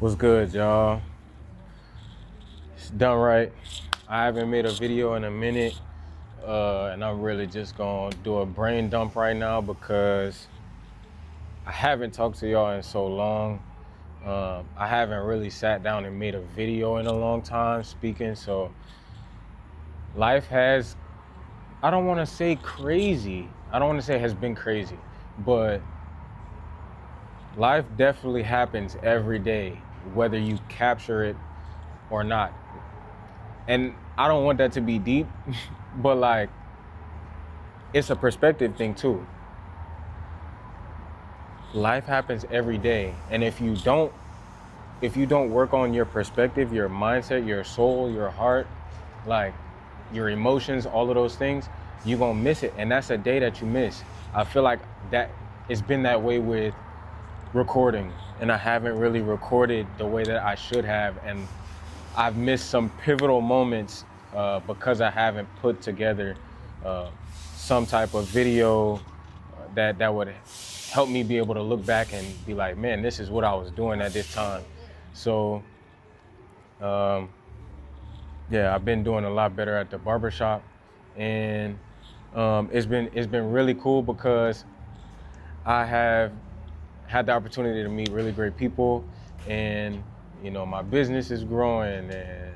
What's good, y'all? It's done right. I haven't made a video in a minute, and I'm really just gonna do a brain dump right now because I haven't talked to y'all in so long. I haven't really sat down and made a video in a long time speaking, so life has, I don't wanna say crazy. I don't wanna say it has been crazy, but life definitely happens every day, whether you capture it or not. And I don't want that to be deep, but like, it's a perspective thing too. Life happens every day, and if you don't work on your perspective, your mindset, your soul, your heart, like your emotions, all of those things, you're gonna miss it, and that's a day that you miss. I feel like that it's been that way with recording, and I haven't really recorded the way that I should have, and I've missed some pivotal moments because I haven't put together some type of video that would help me be able to look back and be like, man, this is what I was doing at this time. So yeah, I've been doing a lot better at the barbershop, and it's been really cool because I have had the opportunity to meet really great people, and you know, my business is growing, and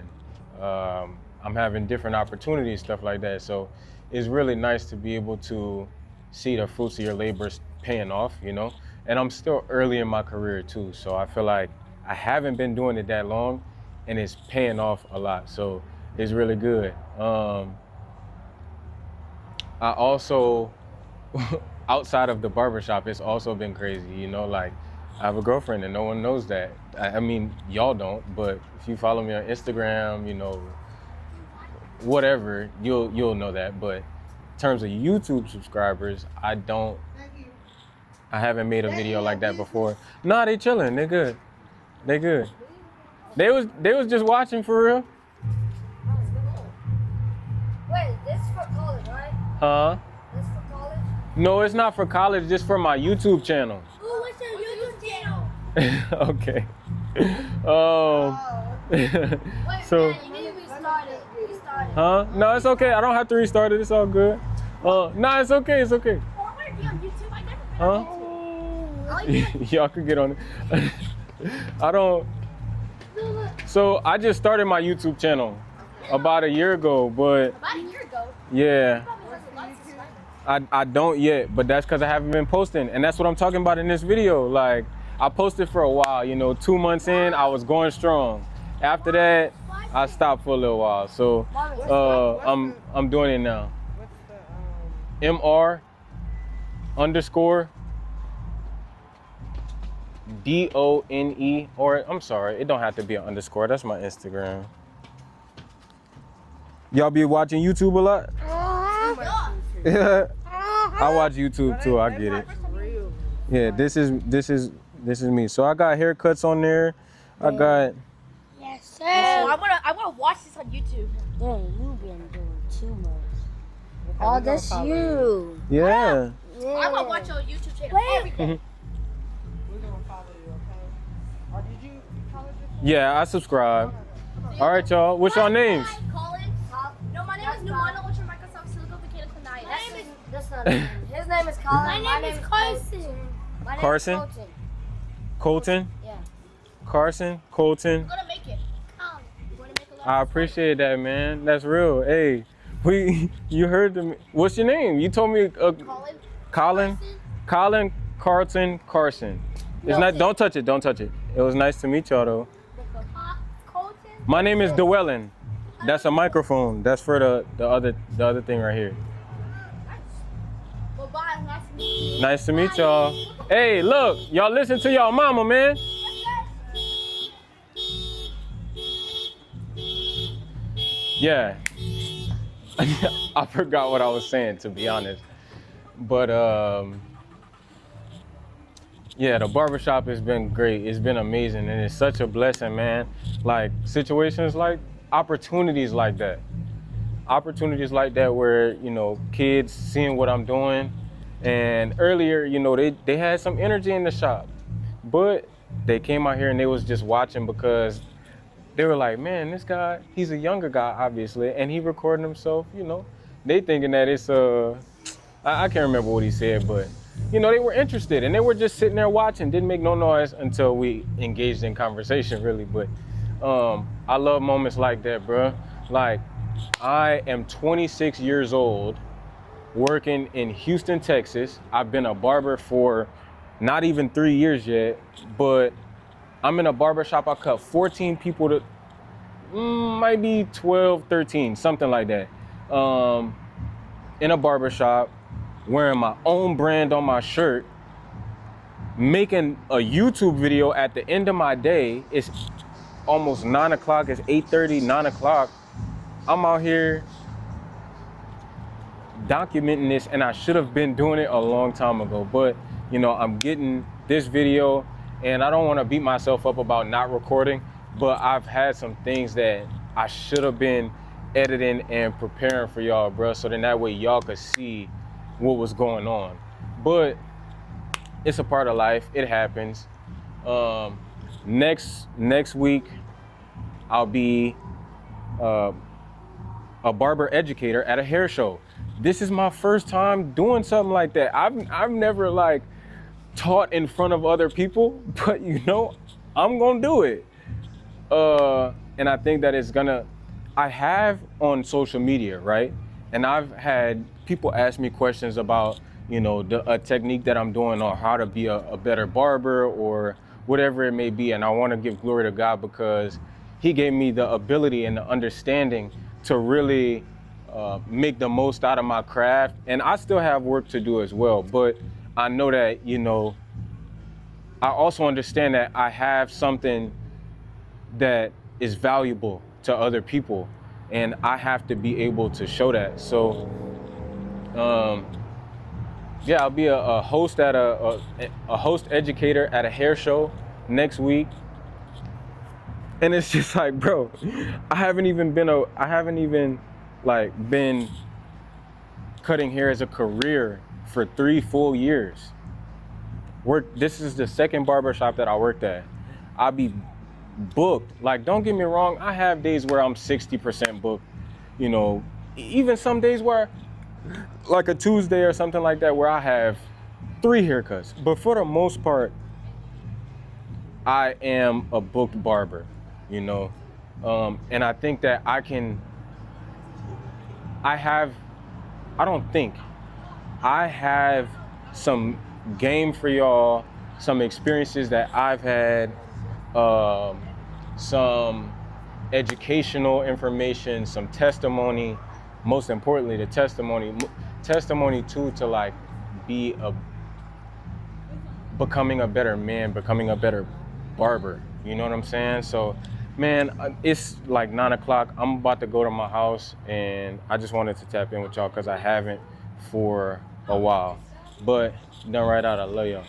I'm having different opportunities, stuff like that. So it's really nice to be able to see the fruits of your labors paying off, you know? And I'm still early in my career too, so I feel like I haven't been doing it that long, and it's paying off a lot, so it's really good. I also, outside of the barbershop, it's also been crazy, you know, like I have a girlfriend and no one knows that. I mean, y'all don't, but if you follow me on Instagram, you know, whatever, you'll know that. But in terms of YouTube subscribers, I haven't made a video like that before. Nah, they chilling, they good. They good. They was just watching for real. Wait, this is for college, right? Huh? This is for college? No, it's not for college, just for my YouTube channel. Ooh, what's your YouTube channel? Okay. Wait, So, man, you need to restart it. Restart it. huh? No, it's okay. I don't have to restart it. It's all good. Nah, it's okay. It's okay. Oh, I want to be on YouTube. I never been Huh? on YouTube. Y'all could get on it. I don't. So I just started my YouTube channel about a year ago, but About a year ago. yeah, Probably has a lot of subscribers. I don't yet, but that's because I haven't been posting, and that's what I'm talking about in this video. Like, I posted for a while, you know, 2 months in, I was going strong. After that, I stopped for a little while. So I'm doing it now. What's the MR underscore DONE, or I'm sorry, it don't have to be an underscore. That's my Instagram. Y'all be watching YouTube a lot? Yeah. I watch YouTube too. I get it. real? Yeah, this is me. So I got haircuts on there. I got. Yes, sir. Oh, I wanna watch this on YouTube. Dang, you've been doing too much. Okay, Oh, we gonna that's follow you. Yeah. I wanna watch your YouTube channel every day. We're gonna follow you, okay? Or did you college? Yeah, I subscribe. All right, y'all. What's your names? Colin. No, my name is Numana Ultra Microsoft Silicon Mechanical Knight. My name is, that's not his name. His name is Colin. My name is Carson. My name Carson? is Colton. Colton? Yeah. Carson? Colton? I'm gonna make it. You wanna make a lot I appreciate that, man. That's real. Hey, you heard them. What's your name? You told me Colin. Colin? Colin Carlton Carson. It's not. Don't touch it. Don't touch it. It was nice to meet y'all though. Colton. My name is Dwellin. That's a microphone. That's for the other thing right here. Well, bye. Nice to meet you. Nice to meet y'all. Hey, look, y'all listen to y'all mama, man. Yeah. I forgot what I was saying, to be honest. But yeah, the barbershop has been great. It's been amazing, and it's such a blessing, man. Like situations like opportunities like that. Opportunities like that where, you know, kids seeing what I'm doing. And earlier, you know, they had some energy in the shop. But they came out here and they was just watching because they were like, man, this guy, he's a younger guy, obviously, and he recording himself, you know. They thinking that it's, I can't remember what he said, but, you know, they were interested and they were just sitting there watching, didn't make no noise until we engaged in conversation, really. But I love moments like that, bro. Like, I am 26 years old, working in Houston, Texas. I've been a barber for not even 3 years yet, but I'm in a barber shop. I cut 14 people to might be 12, 13, something like that. In a barber shop, wearing my own brand on my shirt, making a YouTube video at the end of my day. It's almost 9 o'clock, it's 8:30, 9 o'clock. I'm out here documenting this, and I should have been doing it a long time ago, but you know, I'm getting this video, and I don't want to beat myself up about not recording, but I've had some things that I should have been editing and preparing for y'all, bro, so then that way y'all could see what was going on. But it's a part of life, it happens. Next week I'll be a barber educator at a hair show. This is my first time doing something like that. I've never like taught in front of other people, but you know, I'm gonna do it. And I think that it's gonna, I have on social media, right? And I've had people ask me questions about, you know, a technique that I'm doing or how to be a better barber or whatever it may be. And I wanna give glory to God because He gave me the ability and the understanding to really make the most out of my craft. And I still have work to do as well, but I know that, you know, I also understand that I have something that is valuable to other people, and I have to be able to show that. So, yeah, I'll be a host at a host educator at a hair show next week. And it's just like, bro, I haven't even been cutting hair as a career for 3 full years. This is the second barbershop that I worked at. I'll be booked. Like, don't get me wrong, I have days where I'm 60% booked, you know, even some days where, like a Tuesday or something like that, where I have 3 haircuts. But for the most part, I am a booked barber, you know. And I think that I have some game for y'all, some experiences that I've had, some educational information, some testimony, most importantly, the testimony too, to like becoming a better man, becoming a better barber, you know what I'm saying? So, man, it's like 9 o'clock. I'm about to go to my house, and I just wanted to tap in with y'all because I haven't for a while. But done right out. I love y'all.